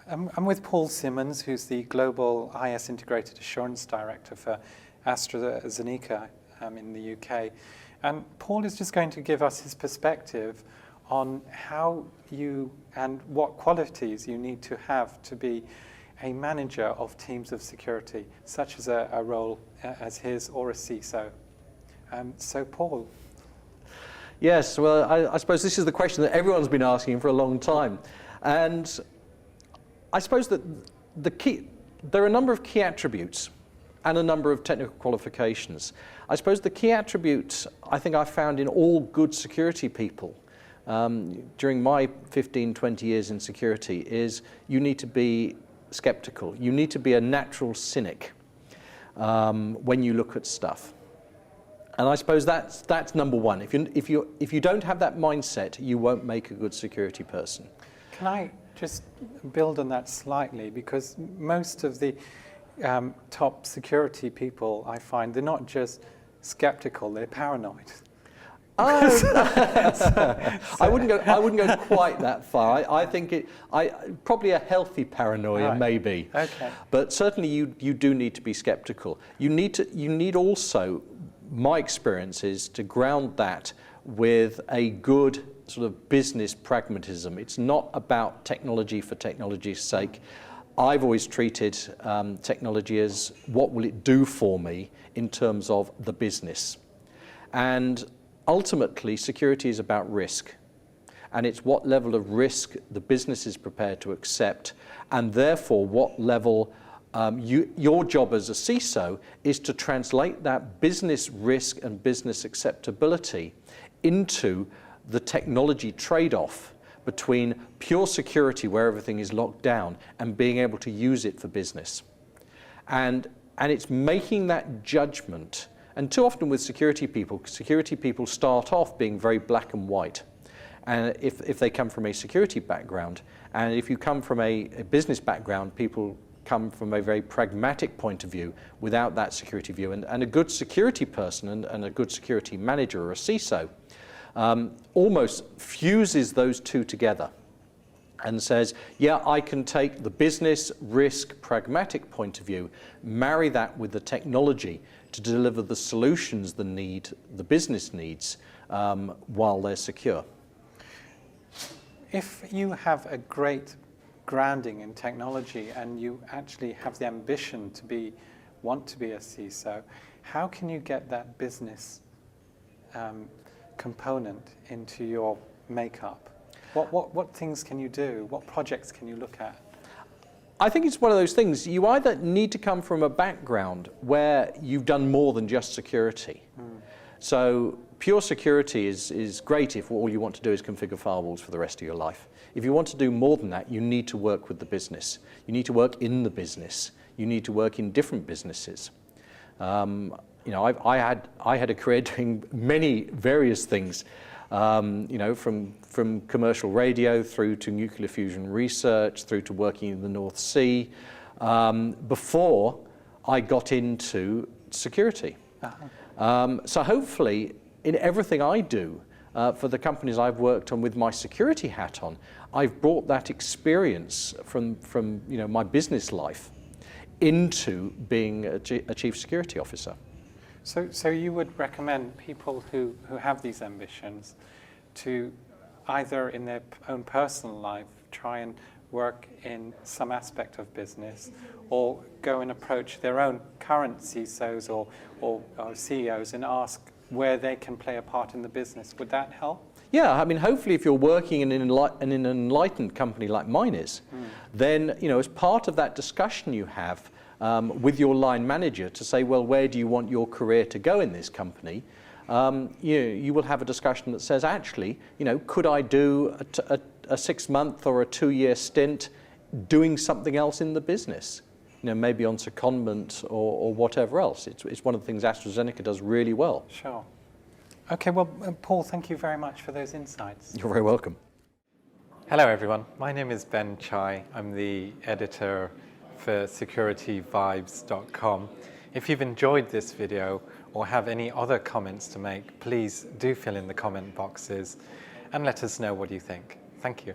I'm with Paul Simmonds, who's the Global IS Integrated Assurance Director for Astra Zeneca in the UK. And Paul is just going to give us his perspective on how you and what qualities you need to have to be a manager of teams of security, such as a role as his or a CISO. So Paul. Yes, well, I suppose this is the question that everyone's been asking for a long time. And I suppose that there are a number of key attributes and a number of technical qualifications. I suppose the key attributes I think I found in all good security people during my 15, 20 years in security is you need to be skeptical. You need to be a natural cynic when you look at stuff. And I suppose that's number one. If you don't have that mindset, you won't make a good security person. Can I just build on that slightly? Because most of the top security people, I find, they're not just skeptical, they're paranoid. I wouldn't go quite that far. I think probably a healthy paranoia, right. Maybe. Okay. But certainly you do need to be skeptical. You need also, my experience is, to ground that with a good sort of business pragmatism. It's not about technology for technology's sake. I've always treated technology as what will it do for me in terms of the business. And ultimately, security is about risk. And it's what level of risk the business is prepared to accept, and therefore what level your job as a CISO is to translate that business risk and business acceptability into the technology trade-off between pure security, where everything is locked down, and being able to use it for business. And it's making that judgment. And too often with security people start off being very black and white. And if they come from a security background, and if you come from a business background, people come from a very pragmatic point of view without that security view. And a good security person and a good security manager or a CISO almost fuses those two together and says, yeah, I can take the business, risk, pragmatic point of view, marry that with the technology to deliver the solutions the business needs while they're secure. If you have a great grounding in technology and you actually have the ambition to want to be a CISO, how can you get that business component into your makeup? What things can you do? What projects can you look at? I think it's one of those things. You either need to come from a background where you've done more than just security. So pure security is great if all you want to do is configure firewalls for the rest of your life. If you want to do more than that, you need to work with the business. You need to work in the business. You need to work in different businesses. I had a career doing many various things. From commercial radio through to nuclear fusion research, through to working in the North Sea, before I got into security. So hopefully, in everything I do, for the companies I've worked on with my security hat on, I've brought that experience from my business life into being a chief security officer. So you would recommend people who have these ambitions to either in their own personal life try and work in some aspect of business, or go and approach their own current CISOs or CEOs and ask where they can play a part in the business? Would that help? Yeah, I mean, hopefully if you're working in an enlightened company like mine is, then, as part of that discussion you have with your line manager to say, well, where do you want your career to go in this company? You will have a discussion that says, actually, could I do a 6-month or a 2-year stint doing something else in the business? Maybe on secondment or whatever else. It's one of the things AstraZeneca does really well. Sure. Okay, well, Paul, thank you very much for those insights. You're very welcome. Hello, everyone. My name is Ben Chai. I'm the editor for securityvibes.com. If you've enjoyed this video or have any other comments to make, please do fill in the comment boxes and let us know what you think. Thank you.